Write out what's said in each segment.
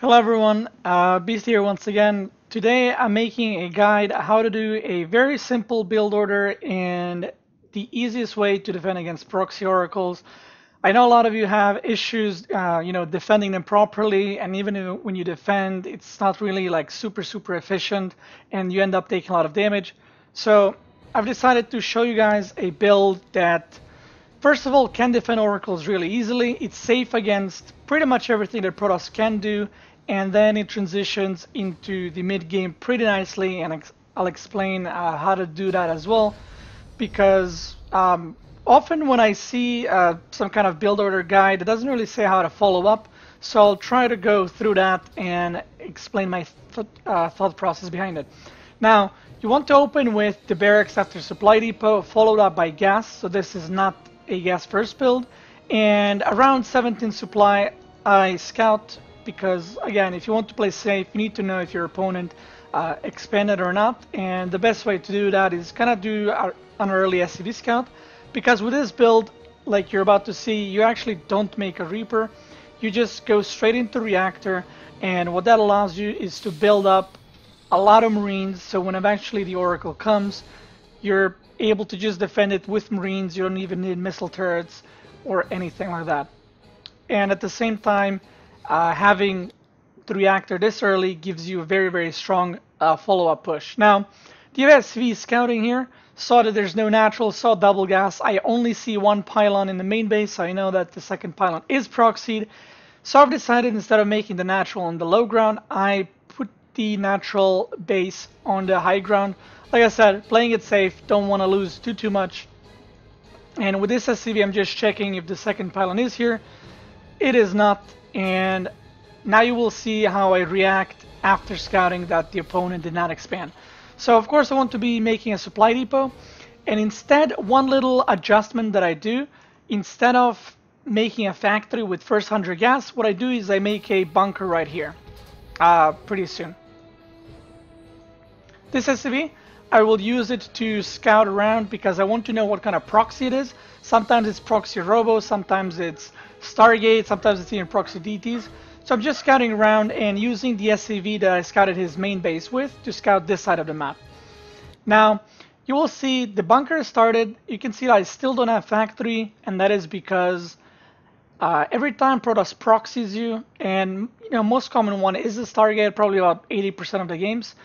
Hello everyone, Beast here once again. Today I'm making a guide how to do a very simple build order and the easiest way to defend against proxy oracles. I know a lot of you have issues, defending them properly, and even when you defend, it's not really like super efficient, and you end up taking a lot of damage. So I've decided to show you guys a build that first of all, can defend oracles really easily. It's safe against pretty much everything that Protoss can do, and then it transitions into the mid game pretty nicely, and I'll explain how to do that as well. Because often when I see some kind of build order guide, it doesn't really say how to follow up, so I'll try to go through that and explain my thought process behind it. Now, you want to open with the barracks after supply depot, followed up by gas, so this is not a gas first build, and around 17 supply I scout because again, if you want to play safe, you need to know if your opponent expanded or not, and the best way to do that is kind of do an early SCV scout, because with this build, like you're about to see, you actually don't make a Reaper, you just go straight into reactor, and what that allows you is to build up a lot of Marines, so when eventually the Oracle comes, you're able to just defend it with Marines. You don't even need missile turrets or anything like that. And at the same time, having the reactor this early gives you a very strong follow-up push. Now, the USV scouting here saw that there's no natural, saw double gas. I only see one pylon in the main base, so I know that the second pylon is proxied. So I've decided instead of making the natural on the low ground, I put the natural base on the high ground. Like I said, playing it safe, don't want to lose too much. And with this SCV, I'm just checking if the second pylon is here. It is not, and now you will see how I react after scouting that the opponent did not expand. So of course I want to be making a supply depot, and instead, one little adjustment that I do, instead of making a factory with first 100 gas, what I do is I make a bunker right here, pretty soon. This SCV, I will use it to scout around because I want to know what kind of proxy it is. Sometimes it's proxy robo, sometimes it's Stargate, sometimes it's even proxy DTs. So I'm just scouting around and using the SCV that I scouted his main base with to scout this side of the map. Now, you will see the bunker started. You can see I still don't have factory, and that is because every time Protoss proxies you, and most common one is the Stargate, probably about 80% of the games.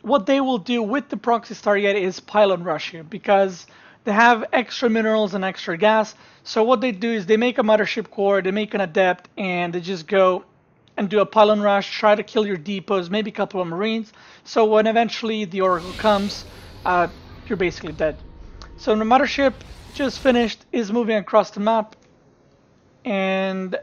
What they will do with the proxy Stargate is pylon rush you because they have extra minerals and extra gas. So what they do is they make a mothership core, they make an adept, and they just go and do a pylon rush, try to kill your depots, maybe a couple of Marines. So when eventually the Oracle comes, you're basically dead. So the mothership just finished, is moving across the map, and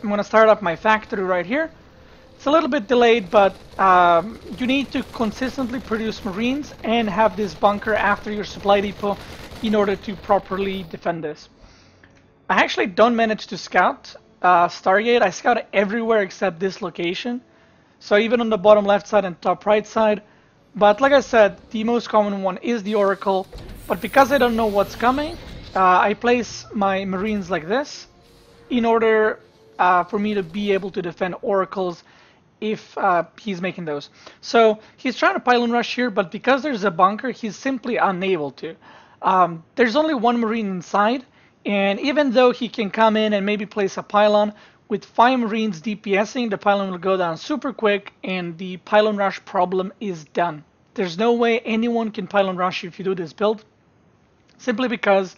I'm gonna start up my factory right here. It's a little bit delayed, but you need to consistently produce Marines and have this bunker after your supply depot in order to properly defend this. I actually don't manage to scout Stargate. I scout everywhere except this location. So even on the bottom left side and top right side. But like I said, the most common one is the Oracle. But because I don't know what's coming, I place my Marines like this in order for me to be able to defend Oracles if he's making those. So he's trying to pylon rush here, but because there's a bunker, he's simply unable to. There's only one Marine inside, and even though he can come in and maybe place a pylon, with 5 Marines DPSing, the pylon will go down super quick, and the pylon rush problem is done. There's no way anyone can pylon rush you if you do this build, simply because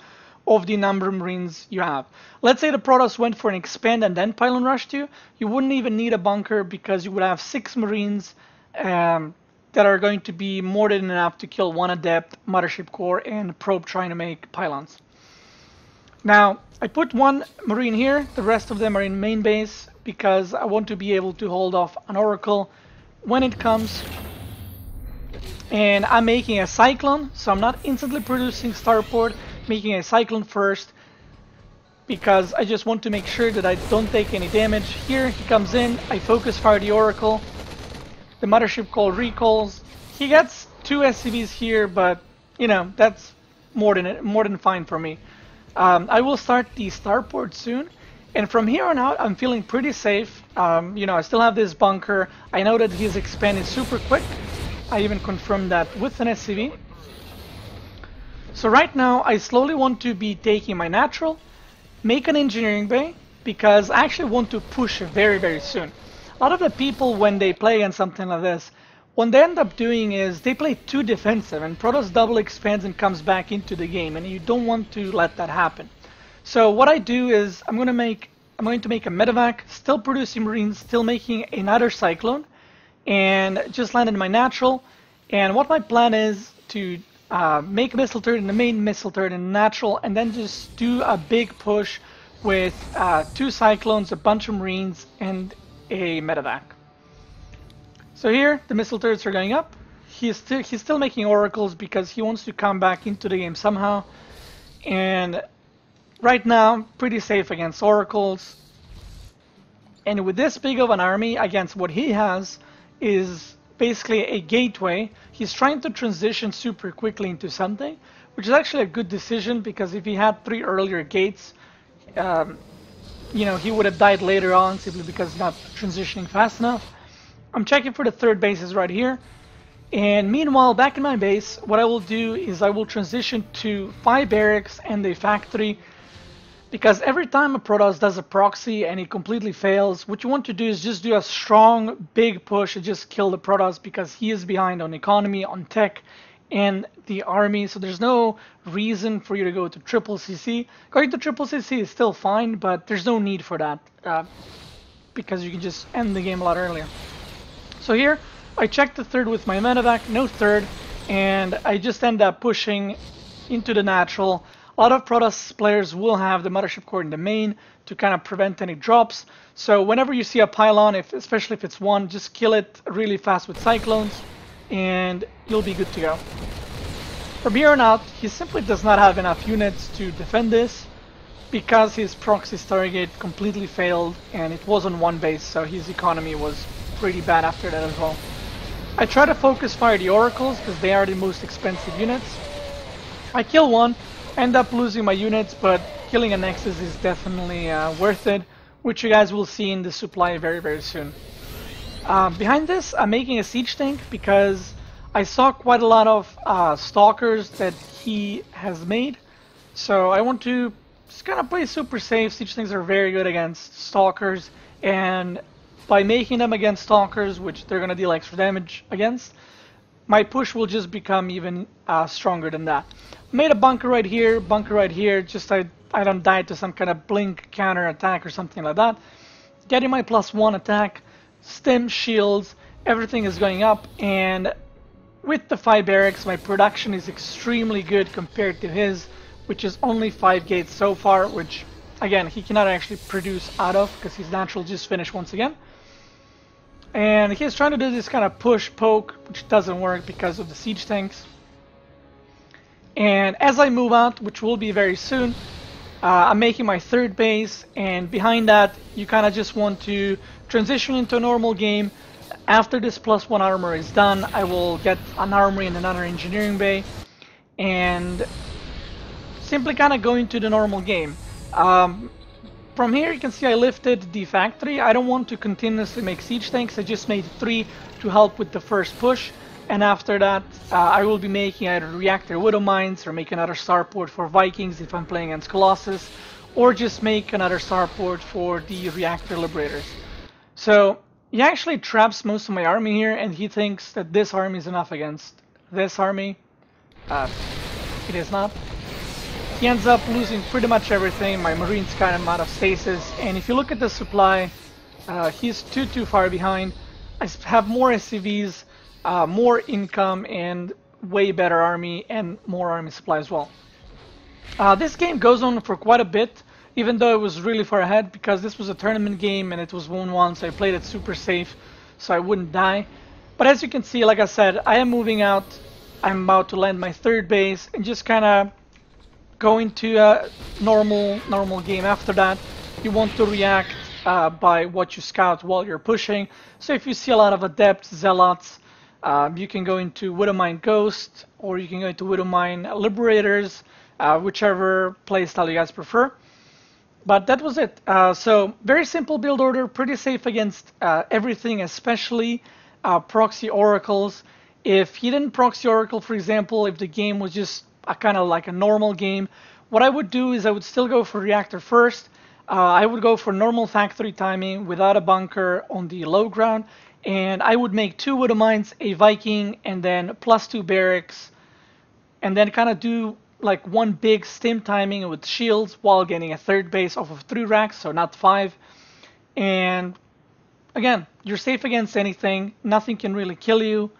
of the number of Marines you have. Let's say the Protoss went for an expand and then pylon rushed you, you wouldn't even need a bunker because you would have 6 Marines that are going to be more than enough to kill one adept, mothership core, and probe trying to make pylons. Now, I put one Marine here, the rest of them are in main base because I want to be able to hold off an Oracle when it comes. And I'm making a Cyclone, so I'm not instantly producing Starport, making a Cyclone first because I just want to make sure that I don't take any damage. Here he comes in, I focus fire the Oracle, the mothership call recalls. He gets 2 SCVs here, but that's more than fine for me. I will start the Starport soon, And from here on out, I'm feeling pretty safe. You know, I still have this bunker. I know that he's expanding super quick. I even confirmed that with an SCV. So right now, I slowly want to be taking my natural, make an engineering bay, because I actually want to push very, very soon. A lot of the people, when they play against something like this, what they end up doing is they play too defensive, and Protoss double expands and comes back into the game, and you don't want to let that happen. So what I do is I'm going to make a medevac, still producing Marines, still making another Cyclone, and just landed my natural. And what my plan is to make a missile turret in the main, missile turret in the natural, and then just do a big push with 2 Cyclones, a bunch of Marines, and a medevac. So here, the missile turrets are going up. He's still making oracles because he wants to come back into the game somehow. And right now, pretty safe against oracles. And with this big of an army against what he has is basically a gateway. He's trying to transition super quickly into something, which is actually a good decision because if he had 3 earlier gates, you know, he would have died later on simply because he's not transitioning fast enough. I'm checking for the 3rd bases right here. And meanwhile, back in my base, what I will do is I will transition to 5 barracks and a factory. Because every time a Protoss does a proxy and it completely fails, what you want to do is just do a strong, big push and just kill the Protoss because he is behind on economy, on tech, and the army. So there's no reason for you to go to triple CC. Going to triple CC is still fine, but there's no need for that because you can just end the game a lot earlier. So here, I checked the 3rd with my medevac, no 3rd, and I just end up pushing into the natural. A lot of Protoss players will have the Mothership Core in the main to kind of prevent any drops. So whenever you see a pylon, especially if it's 1, just kill it really fast with Cyclones, and you'll be good to go. From here on out, he simply does not have enough units to defend this because his proxy Stargate completely failed, and it was on 1 base, so his economy was pretty bad after that as well. I try to focus fire the oracles because they are the most expensive units. I kill 1, end up losing my units, but killing a Nexus is definitely worth it, which you guys will see in the supply very, very soon. Behind this, I'm making a siege tank because I saw quite a lot of stalkers that he has made, so I want to just kind of play super safe. Siege tanks are very good against stalkers, and by making them against stalkers, which they're going to deal extra damage against, my push will just become even stronger than that. Made a bunker right here, just I don't die to some kind of blink counter attack or something like that. Getting my +1 attack, stim, shields, everything is going up, and with the 5 barracks, my production is extremely good compared to his, which is only 5 gates so far, which again, he cannot actually produce out of because his natural just finished once again. And he's trying to do this kind of push poke, which doesn't work because of the siege tanks. And as I move out, which will be very soon, I'm making my 3rd base, and behind that you kind of just want to transition into a normal game. After this +1 armor is done, I will get an armory and another engineering bay, and simply kind of go into the normal game. From here you can see I lifted the factory. I don't want to continuously make siege tanks, I just made 3 to help with the first push. And after that, I will be making either reactor widow mines or make another starport for Vikings if I'm playing against Colossus, or just make another starport for the reactor liberators. So he actually traps most of my army here, and he thinks that this army is enough against this army. It is not. He ends up losing pretty much everything. My Marines kind of out of stasis, and if you look at the supply, he's too far behind. I have more SCVs, more income, and way better army, and more army supply as well. This game goes on for quite a bit, even though it was really far ahead, because this was a tournament game and it was 1-1, so I played it super safe so I wouldn't die. But as you can see, like I said, I am moving out. I'm about to land my 3rd base and just kind of go into a normal game. After that, you want to react by what you scout while you're pushing. So if you see a lot of adepts, zealots, you can go into Widowmine Ghost, or you can go into Widowmine Liberators, whichever playstyle you guys prefer. But that was it. So very simple build order, pretty safe against everything, especially proxy oracles. If he didn't proxy oracle, for example, if the game was just a kind of like a normal game, what I would do is I would still go for reactor first. I would go for normal factory timing without a bunker on the low ground, and I would make 2 widow mines, a Viking, and then +2 barracks, and then kind of do like one big stim timing with shields while getting a third base off of 3 racks, so not 5. And again, you're safe against anything. Nothing can really kill you.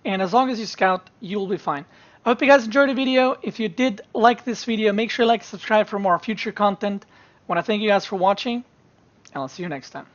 And as long as you scout, you'll be fine. I hope you guys enjoyed the video. If you did like this video, make sure you like and subscribe for more future content. I want to thank you guys for watching, and I'll see you next time.